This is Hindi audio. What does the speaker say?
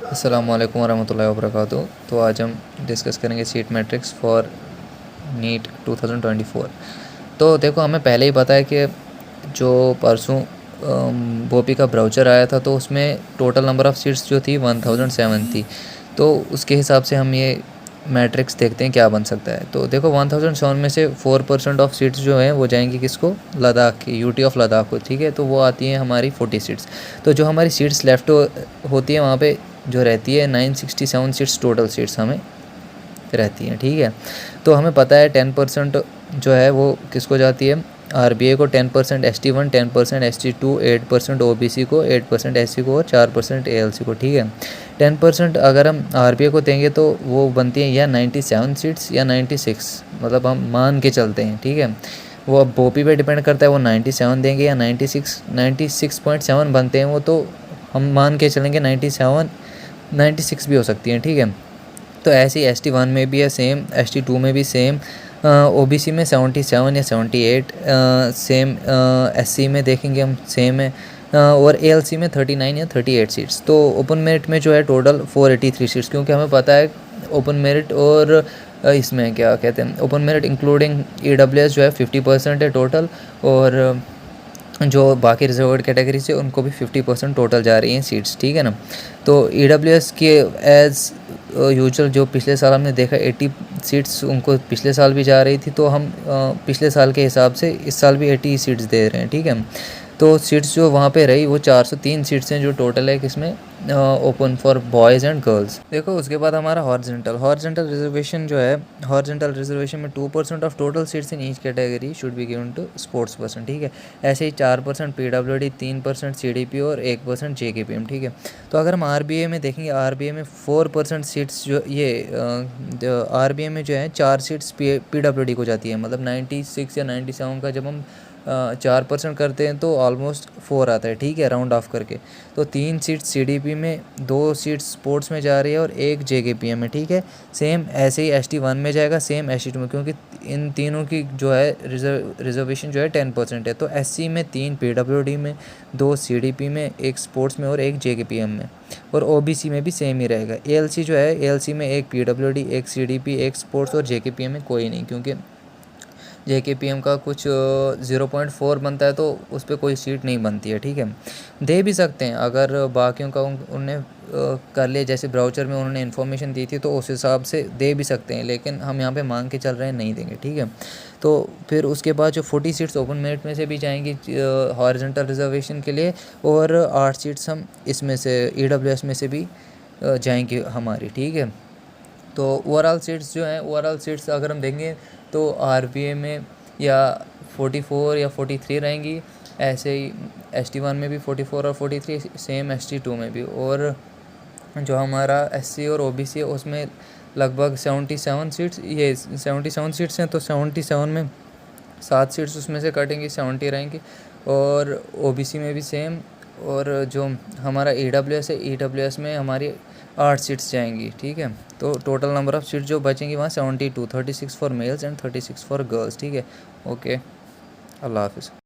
अस्सलामु अलैकुम वरहमतुल्लाहि वबरकातुहू। तो आज हम डिस्कस करेंगे सीट मैट्रिक्स फॉर नीट 2024। तो देखो, हमें पहले ही पता है कि जो परसों बोपी का ब्राउचर आया था तो उसमें टोटल नंबर ऑफ़ सीट्स जो थी 1007 थी। तो उसके हिसाब से हम ये मैट्रिक्स देखते हैं क्या बन सकता है। तो देखो, 1007 में से 4% ऑफ सीट्स जो हैं वो जाएंगी किसको, लद्दाख की, यूटी ऑफ लद्दाख को, ठीक है। तो वो आती है हमारी 40 सीट्स। तो जो हमारी सीट्स लेफ़्ट होती है वहाँ पे जो रहती है 967 सीट्स टोटल सीट्स हमें रहती हैं, ठीक है। तो हमें पता है 10% जो है वो किसको जाती है, आरबीए को, 10% ST1, 10% ST2, 8% ओबीसी को, 8% एससी को और 4% एएलसी को, ठीक है। 10% अगर हम आरबीए को देंगे तो वो बनती है या 97 सीट्स या 96, मतलब हम मान के चलते हैं, ठीक है। वो अब बोपी पे डिपेंड करता है, वो 97 देंगे या 96.7 बनते हैं वो, तो हम मान के चलेंगे 97, 96 भी हो सकती हैं, ठीक है। तो ऐसे ही ST1 में भी है सेम, ST2 में भी सेम, ओबीसी में 77 या 78 सेम, एससी में देखेंगे हम सेम है, और एएलसी में 39 या 38 सीट्स। तो ओपन मेरिट में जो है टोटल 483 सीट्स, क्योंकि हमें पता है ओपन मेरिट और इसमें क्या कहते हैं, ओपन मेरिट इंक्लूडिंग ईडब्ल्यूएस जो है 50% है टोटल, और जो बाकी रिजर्व्ड कैटेगरी से उनको भी 50% टोटल जा रही हैं सीट्स, ठीक है ना। तो ईडब्ल्यूएस के एज़ यूजुअल जो पिछले साल हमने देखा 80 सीट्स उनको पिछले साल भी जा रही थी, तो हम पिछले साल के हिसाब से इस साल भी 80 सीट्स दे रहे हैं, ठीक है। तो सीट्स जो वहाँ पे रही वो 403 सीट्स हैं जो टोटल है किसमें, open for boys and girls. देखो, उसके बाद हमारा हॉरिजॉन्टल रिजर्वेशन जो है, हॉरिजॉन्टल रिजर्वेशन में 2% of total seats in each category should be given to sports person, ठीक है। ऐसे ही 4% पीडब्ल्यूडी, 3% सीडीपी और 1% जेकेपीएम, ठीक है। तो अगर हम आरबीए में देखेंगे, आरबीए में 4% सीट्स जो ये आरबीए में जो है 4 सीट्स पीडब्ल्यूडी को जाती है, मतलब 96 या 97 का जब हम 4% करते हैं तो ऑलमोस्ट 4 आता है, ठीक है, राउंड ऑफ करके। तो 3 सीट सीडीपी में, 2 सीट स्पोर्ट्स में जा रही है और 1 जेकेपीएम में, ठीक है। सेम ऐसे ही ST1 में जाएगा, सेम ST2 में, क्योंकि इन तीनों की जो है रिजर्वेशन जो है 10% है। तो एससी में 3 पीडब्ल्यूडी में, 2 सीडीपी में, 1 स्पोर्ट्स में और 1 जेकेपीएम में, और ओबीसी में भी सेम ही रहेगा। एएलसी जो है, एएलसी में 1 पीडब्ल्यूडी, 1 सीडीपी, 1 स्पोर्ट्स और जेकेपीएम में कोई नहीं, क्योंकि जेकेपीएम का कुछ 0.4 बनता है तो उस पर कोई सीट नहीं बनती है, ठीक है। दे भी सकते हैं अगर बाकियों का उनने कर लिया, जैसे ब्राउचर में उन्होंने इन्फॉर्मेशन दी थी तो उस हिसाब से दे भी सकते हैं, लेकिन हम यहाँ पे मांग के चल रहे हैं नहीं देंगे, ठीक है। तो फिर उसके बाद जो 40 सीट्स ओपन मेरिट में से भी जाएंगी हॉरिजॉन्टल रिजर्वेशन के लिए, और 8 सीट्स हम इसमें से ईडब्ल्यूएस में से भी जाएंगी हमारी, ठीक है। तो ओवरऑल सीट्स जो हैं, ओवरऑल सीट्स अगर हम देखेंगे तो आरबीए में या 44 या 43 रहेंगी, ऐसे ही ST1 में भी 44 और 43, सेम ST2 में भी। और जो हमारा एससी और ओबीसी है उसमें लगभग 77 सीट्स, ये 77 सीट्स हैं, तो 77 में 7 सीट्स उसमें से कटेंगी, 70 रहेंगी। और ओबीसी में भी सेम, और जो हमारा ईडब्ल्यूएस है, ईडब्ल्यूएस में हमारी 8 सीट्स जाएंगी, ठीक है। तो टोटल नंबर ऑफ़ सीट्स जो बचेंगी वहाँ 72, 36 for mails and 36 for girls, ठीक है। ओके, अल्लाह हाफिज़।